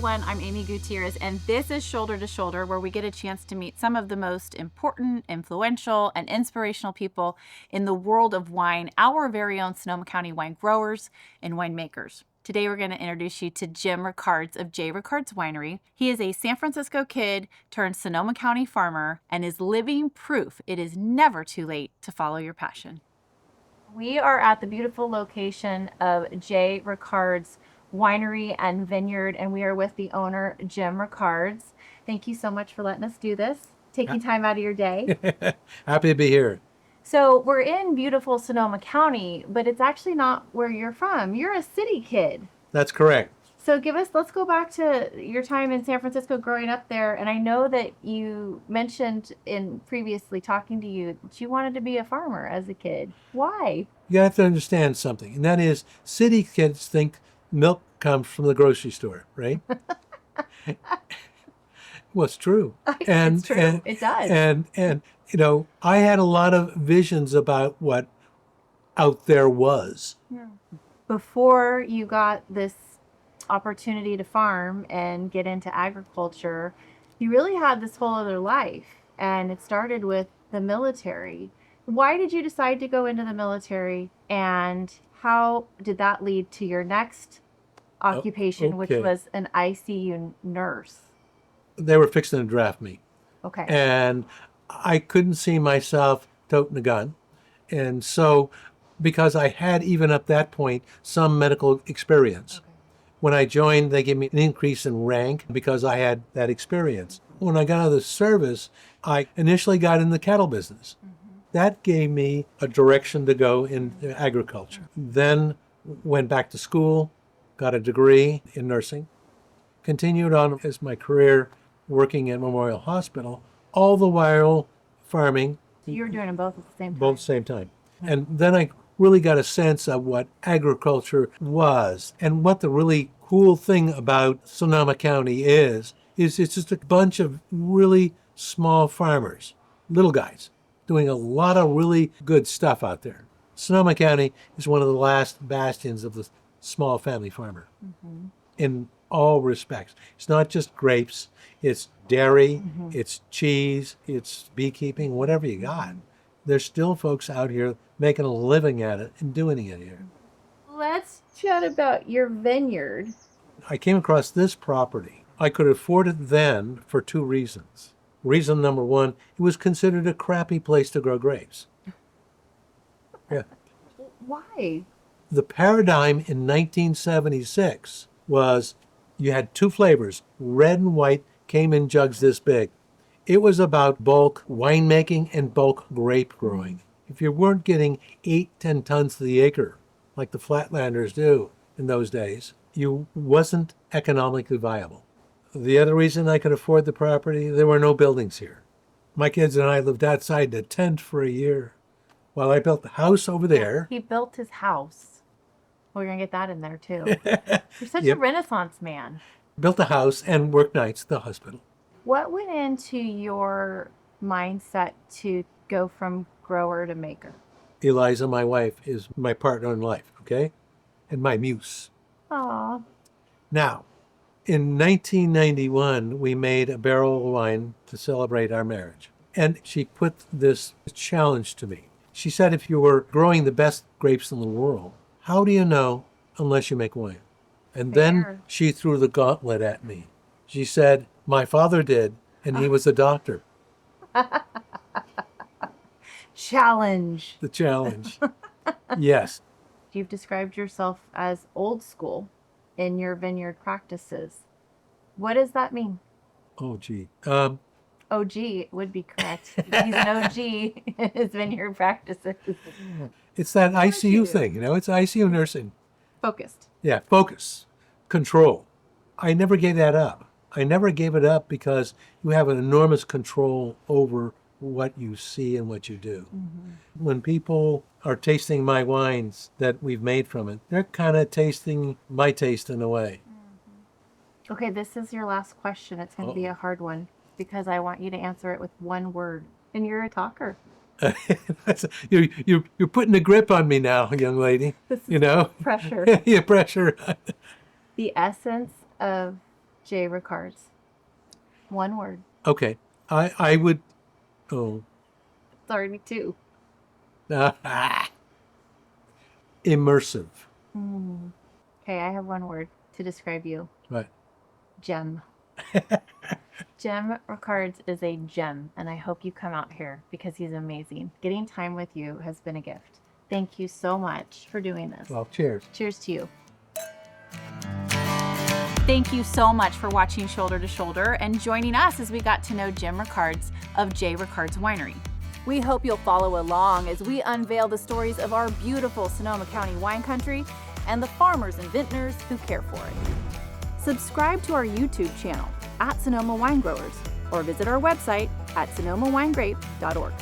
everyone. I'm Amy Gutierrez, and this is Shoulder to Shoulder, where we get a chance to meet some of the most important, influential, and inspirational people in the world of wine, our very own Sonoma County wine growers and winemakers. Today, we're going to introduce you to Jim Ricards of J. Rickards Winery. He is a San Francisco kid turned Sonoma County farmer and is living proof it is never too late to follow your passion. We are at the beautiful location of J. Rickards Winery and Vineyard, and we are with the owner, Jim Ricards. Thank you so much for letting us do this, taking time out of your day. Happy to be here. So we're in beautiful Sonoma County, but it's actually not where you're from. You're a city kid. That's correct. So let's go back to your time in San Francisco growing up there. And I know that you mentioned in previously talking to you that you wanted to be a farmer as a kid. Why? You have to understand something, and that is city kids think milk comes from the grocery store, right? Well, it's true. It's true. It does. And you know, I had a lot of visions about what out there was. Before you got this opportunity to farm and get into agriculture, you really had this whole other life, and it started with the military. Why did you decide to go into the military, and how did that lead to your next occupation, which was an ICU nurse? They were fixing to draft me. Okay. And I couldn't see myself toting a gun. And so, because I had, even up that point, some medical experience. Okay. When I joined, they gave me an increase in rank because I had that experience. When I got out of the service, I initially got in the cattle business. That gave me a direction to go in agriculture. Then went back to school, got a degree in nursing, continued on as my career working at Memorial Hospital, all the while farming. So you were doing them both at the same time? Both at the same time. And then I really got a sense of what agriculture was. And what the really cool thing about Sonoma County is it's just a bunch of really small farmers, little guys, doing a lot of really good stuff out there. Sonoma County is one of the last bastions of the small family farmer in all respects. It's not just grapes, it's dairy, it's cheese, it's beekeeping, whatever you got. There's still folks out here making a living at it and doing it here. Let's chat about your vineyard. I came across this property. I could afford it then for two reasons. Reason number one, it was considered a crappy place to grow grapes. Yeah. Why? The paradigm in 1976 was you had two flavors, red and white, came in jugs this big. It was about bulk winemaking and bulk grape growing. If you weren't getting 8-10 tons to the acre, like the Flatlanders do in those days, you wasn't economically viable. The other reason I could afford the property, there were no buildings here. My kids and I lived outside in a tent for a year while I built the house over there. He built his house. Well, you're going to get that in there, too. You're such a Renaissance man. Built a house and worked nights at the hospital. What went into your mindset to go from grower to maker? Eliza, my wife, is my partner in life, okay? And my muse. Aw. Now, in 1991, we made a barrel of wine to celebrate our marriage. And she put this challenge to me. She said, if you were growing the best grapes in the world, how do you know unless you make wine? And then she threw the gauntlet at me. She said, my father did, and he was a doctor. Challenge. The challenge. Yes. You've described yourself as old school in your vineyard practices. What does that mean? Oh, gee. OG would be correct. He's an OG in his vineyard practices. It's that ICU thing, you know, it's ICU nursing. Focused. Yeah, focus, control. I never gave that up. I never gave it up because you have an enormous control over what you see and what you do. When people are tasting my wines that we've made from it, they're kind of tasting my taste in a way. Okay, this is your last question. It's going to be a hard one because I want you to answer it with one word. And you're a talker. You're putting a grip on me now, young lady. This is you know, pressure. Yeah, pressure. The essence of J. Ricards. One word. Okay. I would. Oh. It's already two. Immersive. Okay, I have one word to describe you. Right. Gem. Jim Ricards is a gem, and I hope you come out here because he's amazing. Getting time with you has been a gift. Thank you so much for doing this. Well, cheers. Cheers to you. Thank you so much for watching Shoulder to Shoulder and joining us as we got to know Jim Ricards of J. Ricards Winery. We hope you'll follow along as we unveil the stories of our beautiful Sonoma County wine country and the farmers and vintners who care for it. Subscribe to our YouTube channel at Sonoma Wine Growers or visit our website at sonomawinegrape.org.